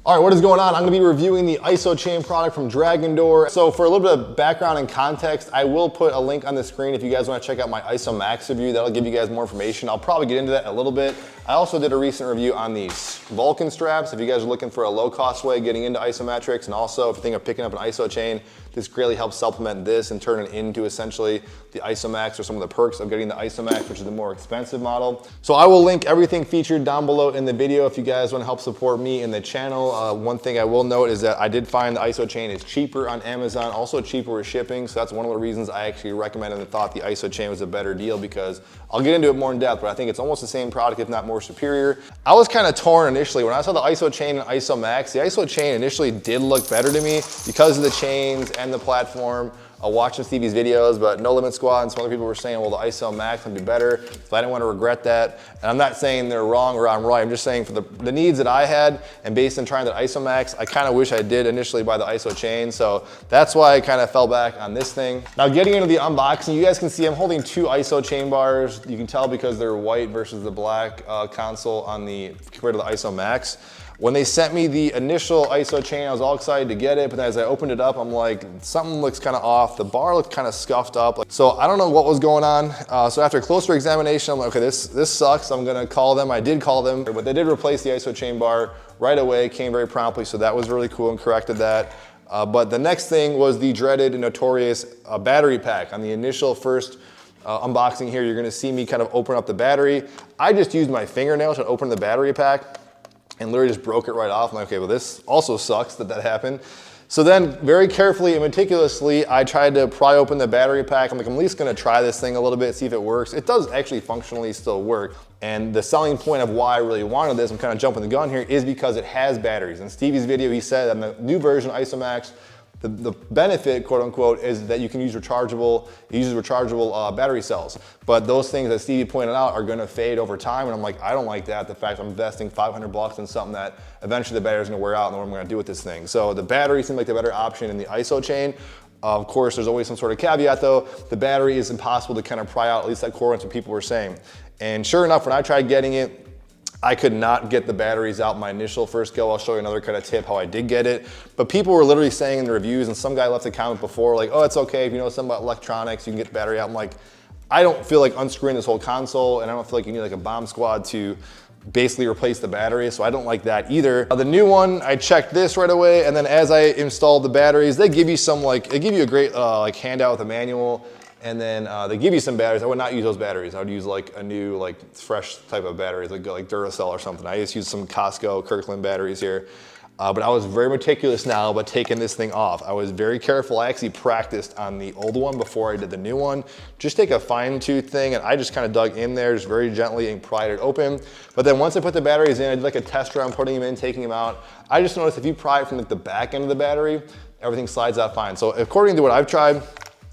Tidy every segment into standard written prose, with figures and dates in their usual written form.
All right, what is going on? I'm gonna be reviewing the IsoChain product from Dragondoor. So for a little bit of background and context, I will put a link on the screen if you guys wanna check out my IsoMax review. That'll give you guys more information. I'll probably get into that in a little bit. I also did a recent review on these Vulcan straps. If you guys are looking for a low-cost way of getting into Isometrics, and also if you think of picking up an IsoChain, this greatly helps supplement this and turn it into essentially the IsoMax or some of the perks of getting the IsoMax, which is the more expensive model. So I will link everything featured down below in the video if you guys wanna help support me and the channel. One thing I will note is that I did find the IsoChain is cheaper on Amazon, also cheaper with shipping. So that's one of the reasons I actually recommended and thought the IsoChain was a better deal, because I'll get into it more in depth, but I think it's almost the same product, if not more superior. I was kind of torn initially. When I saw the IsoChain and IsoMax, the IsoChain initially did look better to me because of the chains and the platform. Watching Stevie's videos, but No Limit Squad and some other people were saying, well, the IsoMax would be better, so I didn't want to regret that. And I'm not saying they're wrong or I'm right, I'm just saying for the needs that I had, and based on trying the IsoMax, I kind of wish I did initially buy the IsoChain, so that's why I kind of fell back on this thing. Now getting into the unboxing, you guys can see I'm holding two IsoChain bars. You can tell because they're white versus the black console on the compared to the IsoMax. When they sent me the initial IsoChain, I was all excited to get it, but as I opened it up, I'm like, something looks kind of off. The bar looked kind of scuffed up. So I don't know what was going on. So after a closer examination, I'm like, okay, this sucks. I'm gonna call them. I did call them, but they did replace the IsoChain bar right away, came very promptly, so that was really cool and corrected that. But the next thing was the dreaded and notorious battery pack. On the initial first unboxing here, you're gonna see me kind of open up the battery. I just used my fingernail to open the battery pack and literally just broke it right off. I'm like, okay, well, this also sucks that happened. So then very carefully and meticulously, I tried to pry open the battery pack. I'm like, I'm at least gonna try this thing a little bit, see if it works. It does actually functionally still work. And the selling point of why I really wanted this, I'm kind of jumping the gun here, is because it has batteries. In Stevie's video, he said on the new version, IsoMax, the benefit, quote unquote, is that you can use rechargeable battery cells. But those things that Stevie pointed out are gonna fade over time. And I'm like, I don't like that. The fact I'm investing 500 bucks in something that eventually the battery's gonna wear out and what I'm gonna do with this thing. So the battery seemed like the better option in the IsoChain. Of course, there's always some sort of caveat though. The battery is impossible to kind of pry out, at least that core, what people were saying. And sure enough, when I tried getting it, I could not get the batteries out my initial first go. I'll show you another kind of tip how I did get it. But people were literally saying in the reviews, and some guy left a comment before like, oh, it's okay if you know something about electronics, you can get the battery out. I'm like, I don't feel like unscrewing this whole console, and I don't feel like you need like a bomb squad to basically replace the battery, so I don't like that either. The new one, I checked this right away, and then as I installed the batteries, they give you some they give you a great like handout with a manual. And then they give you some batteries. I would not use those batteries. I would use like a new, like fresh type of batteries, like Duracell or something. I just use some Costco Kirkland batteries here. But I was very meticulous now about taking this thing off. I was very careful. I actually practiced on the old one before I did the new one. Just take a fine tooth thing, and I just kind of dug in there just very gently and pried it open. But then once I put the batteries in, I did like a test run, putting them in, taking them out. I just noticed if you pry it from like the back end of the battery, everything slides out fine. So according to what I've tried,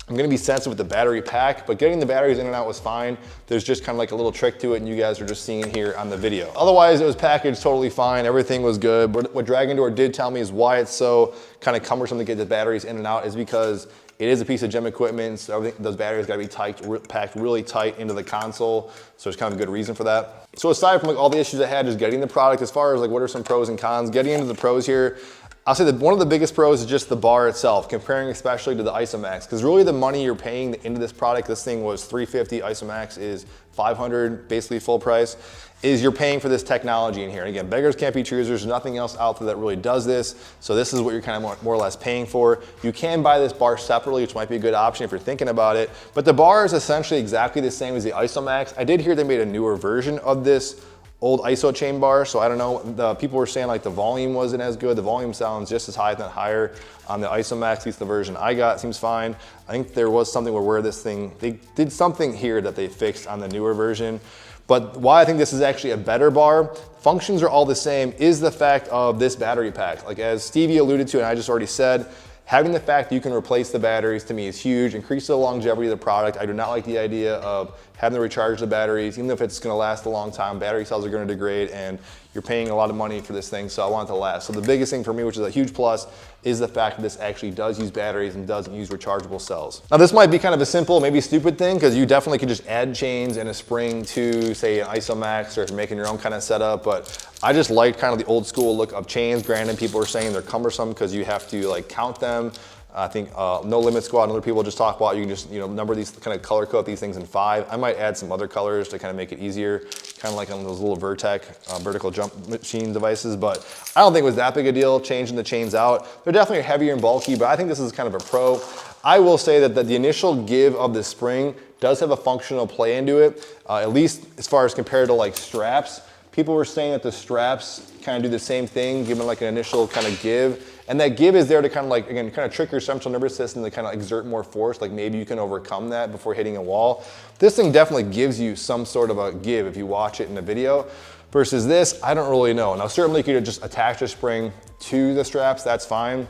I'm gonna be sensitive with the battery pack, but getting the batteries in and out was fine. There's just kind of like a little trick to it, and you guys are just seeing it here on the video. Otherwise, it was packaged totally fine. Everything was good. But what Dragondoor did tell me is why it's so kind of cumbersome to get the batteries in and out is because it is a piece of gym equipment, so those batteries gotta be packed really tight into the console. So there's kind of a good reason for that. So aside from like all the issues I had just getting the product, as far as like what are some pros and cons, getting into the pros here, I'll say that one of the biggest pros is just the bar itself, comparing especially to the IsoMax, because really the money you're paying into this product, this thing was $350, IsoMax is $500, basically full price, is you're paying for this technology in here. And again, beggars can't be choosers. There's nothing else out there that really does this. So this is what you're kind of more or less paying for. You can buy this bar separately, which might be a good option if you're thinking about it. But the bar is essentially exactly the same as the IsoMax. I did hear they made a newer version of this old IsoChain bar, so I don't know. The people were saying like the volume wasn't as good. The volume sounds just as high, if not higher, on the IsoMax. At least the version I got seems fine. I think there was something where this thing, they did something here that they fixed on the newer version. But why I think this is actually a better bar, functions are all the same, is the fact of this battery pack. Like as Stevie alluded to, and I just already said, having the fact that you can replace the batteries to me is huge, increase the longevity of the product. I do not like the idea of having to recharge the batteries, even if it's gonna last a long time, battery cells are gonna degrade, and you're paying a lot of money for this thing, so I want it to last. So the biggest thing for me, which is a huge plus, is the fact that this actually does use batteries and doesn't use rechargeable cells. Now this might be kind of a simple, maybe stupid thing, because you definitely could just add chains and a spring to, say, an IsoMax, or if you're making your own kind of setup, but I just like kind of the old school look of chains. Granted, people are saying they're cumbersome because you have to like count them. I think No Limit Squad and other people just talk about you can just number these, kind of color code these things in 5. I might add some other colors to kind of make it easier, kind of like on those little vertical jump machine devices, but I don't think it was that big a deal changing the chains out. They're definitely heavier and bulky, but I think this is kind of a pro. I will say that the initial give of the spring does have a functional play into it, at least as far as compared to like straps. People were saying that the straps kind of do the same thing, giving like an initial kind of give. And that give is there to kind of like, again, kind of trick your central nervous system to kind of exert more force, like maybe you can overcome that before hitting a wall. This thing definitely gives you some sort of a give if you watch it in the video. Versus this, I don't really know. Now certainly you could just attach a spring to the straps, that's fine.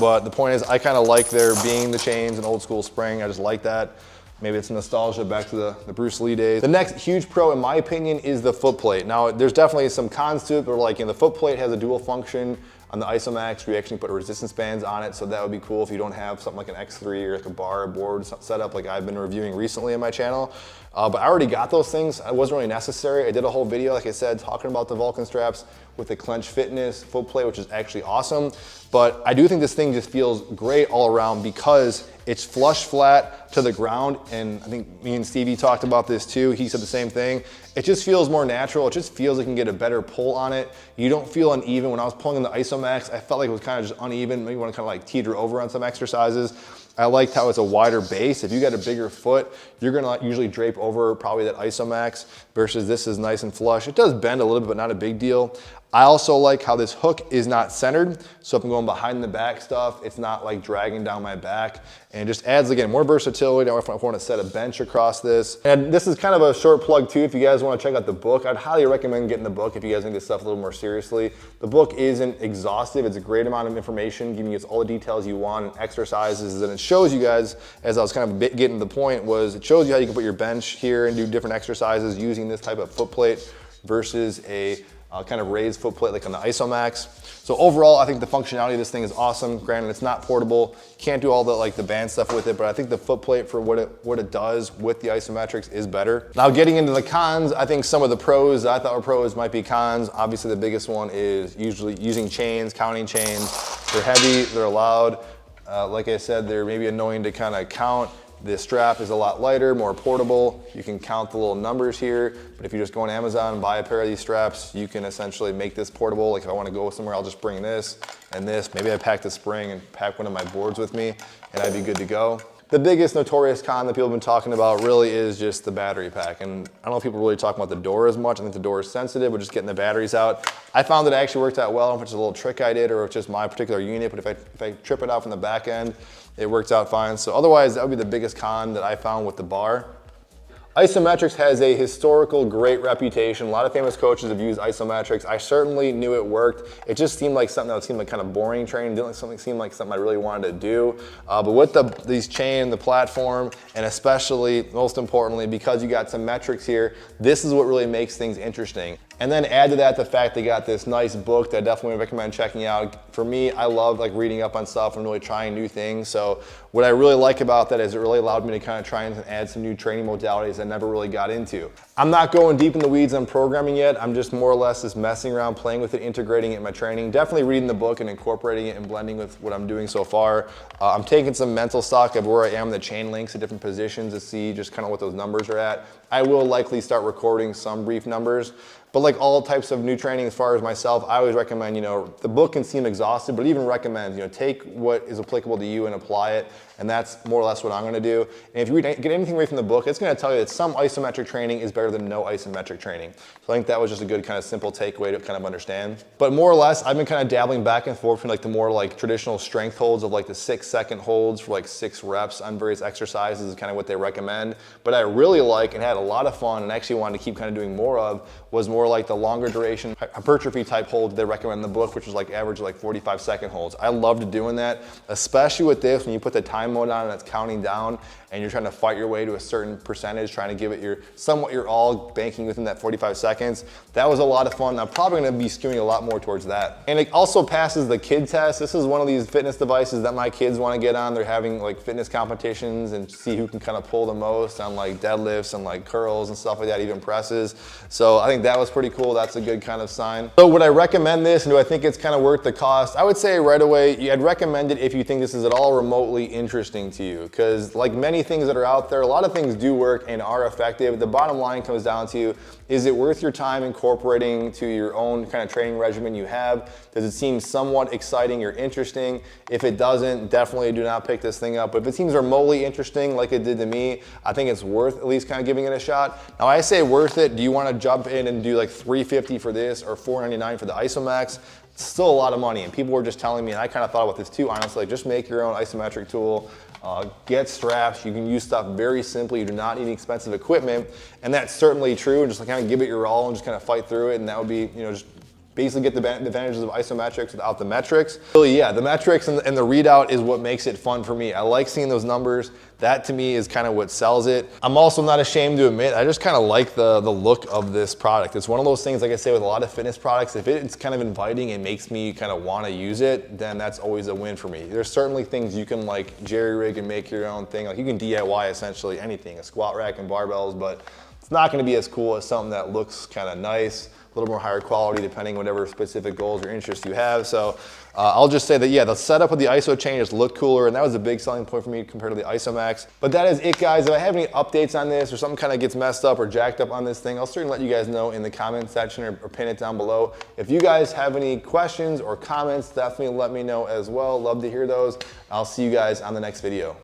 But the point is, I kind of like there being the chains and old school spring, I just like that. Maybe it's nostalgia back to the Bruce Lee days. The next huge pro, in my opinion, is the foot plate. Now, there's definitely some cons to it, but like, the foot plate has a dual function. On the IsoMax, we actually put resistance bands on it, so that would be cool if you don't have something like an X3 or like a bar board setup like I've been reviewing recently on my channel. But I already got those things. It wasn't really necessary. I did a whole video, like I said, talking about the Vulcan straps with the Clench Fitness foot plate, which is actually awesome. But I do think this thing just feels great all around because it's flush flat to the ground. And I think me and Stevie talked about this too. He said the same thing. It just feels more natural. It just feels like you can get a better pull on it. You don't feel uneven. When I was pulling in the IsoMax, I felt like it was kind of just uneven. Maybe you want to kind of like teeter over on some exercises. I liked how it's a wider base. If you got a bigger foot, you're gonna usually drape over probably that IsoMax versus this is nice and flush. It does bend a little bit, but not a big deal. I also like how this hook is not centered. So if I'm going behind the back stuff, it's not like dragging down my back, and it just adds, again, more versatility. If I want to set a bench across this. And this is kind of a short plug too. If you guys want to check out the book, I'd highly recommend getting the book if you guys need this stuff a little more seriously. The book isn't exhaustive. It's a great amount of information, giving you all the details you want and exercises. And it shows you guys, as I was kind of getting to the point, was it shows you how you can put your bench here and do different exercises using this type of foot plate versus a kind of raised foot plate like on the IsoMax. So overall, I think the functionality of this thing is awesome. Granted, it's not portable. You can't do all the band stuff with it, but I think the foot plate for what it does with the Isometrics is better. Now getting into the cons, I think some of the pros that I thought were pros might be cons. Obviously the biggest one is usually using chains, counting chains. They're heavy, they're loud. Like I said, they're maybe annoying to kind of count. The strap is a lot lighter, more portable. You can count the little numbers here, but if you just go on Amazon and buy a pair of these straps, you can essentially make this portable. Like if I want to go somewhere, I'll just bring this and this. Maybe I pack the spring and pack one of my boards with me, and I'd be good to go. The biggest notorious con that people have been talking about really is just the battery pack. And I don't know if people really talk about the door as much. I think the door is sensitive, but just getting the batteries out. I found that it actually worked out well. I don't know if it's a little trick I did or if it's just my particular unit, but if I trip it out from the back end, it works out fine. So otherwise, that would be the biggest con that I found with the bar. Isometrics has a historical great reputation. A lot of famous coaches have used Isometrics. I certainly knew it worked. It just seemed like something that seemed like kind of boring training. Didn't seem like something I really wanted to do. But with these chain, the platform, and especially, most importantly, because you got some metrics here, this is what really makes things interesting. And then add to that the fact they got this nice book that I definitely recommend checking out. For me, I love like reading up on stuff and really trying new things. So what I really like about that is it really allowed me to kind of try and add some new training modalities I never really got into. I'm not going deep in the weeds on programming yet. I'm just more or less just messing around, playing with it, integrating it in my training. Definitely reading the book and incorporating it and blending with what I'm doing so far. I'm taking some mental stock of where I am, the chain links at different positions to see just kind of what those numbers are at. I will likely start recording some brief numbers. But like all types of new training, as far as myself, I always recommend, the book can seem exhaustive, but it even recommends, take what is applicable to you and apply it. And that's more or less what I'm gonna do. And if you get anything away from the book, it's gonna tell you that some isometric training is better than no isometric training. So I think that was just a good kind of simple takeaway to kind of understand. But more or less, I've been kind of dabbling back and forth between like the more like traditional strength holds of like the 6-second holds for like 6 reps on various exercises is kind of what they recommend. But I really like and had a lot of fun and actually wanted to keep kind of doing more of was more more like the longer duration hypertrophy type holds they recommend in the book, which is like average like 45-second holds. I loved doing that, especially with this when you put the time mode on and it's counting down and you're trying to fight your way to a certain percentage, trying to give it somewhat your all, banking within that 45 seconds. That was a lot of fun. I'm probably gonna be skewing a lot more towards that. And it also passes the kid test. This is one of these fitness devices that my kids wanna get on. They're having like fitness competitions and see who can kind of pull the most on like deadlifts and like curls and stuff like that, even presses. So I think that was pretty cool. That's a good kind of sign. So would I recommend this, and do I think it's kind of worth the cost? I would say right away, I'd recommend it if you think this is at all remotely interesting to you, because like many things that are out there, a lot of things do work and are effective. The bottom line comes down to, is it worth your time incorporating to your own kind of training regimen you have? Does it seem somewhat exciting or interesting? If it doesn't, definitely do not pick this thing up. But if it seems remotely interesting like it did to me, I think it's worth at least kind of giving it a shot. Now I say worth it. Do you want to jump in and do like $350 for this or $499 for the IsoMax? It's still a lot of money, and people were just telling me, and I kind of thought about this too, honestly, just make your own isometric tool, get straps. You can use stuff very simply. You do not need expensive equipment, and that's certainly true, and just like kind of give it your all and just kind of fight through it, and that would be, you know, just basically get the advantages of isometrics without the metrics. Really, yeah, the metrics and the readout is what makes it fun for me. I like seeing those numbers. That to me is kind of what sells it. I'm also not ashamed to admit, I just kind of like the look of this product. It's one of those things, like I say, with a lot of fitness products, if it's kind of inviting and makes me kind of want to use it, then that's always a win for me. There's certainly things you can like jerry rig and make your own thing. Like you can DIY essentially anything, a squat rack and barbells, but it's not going to be as cool as something that looks kind of nice, a little more higher quality depending on whatever specific goals or interests you have. So I'll just say that, yeah, the setup of the IsoChain just looked cooler, and that was a big selling point for me compared to the IsoMax. But that is it, guys. If I have any updates on this or something kind of gets messed up or jacked up on this thing, I'll certainly let you guys know in the comment section or pin it down below. If you guys have any questions or comments, definitely let me know as well. Love to hear those. I'll see you guys on the next video.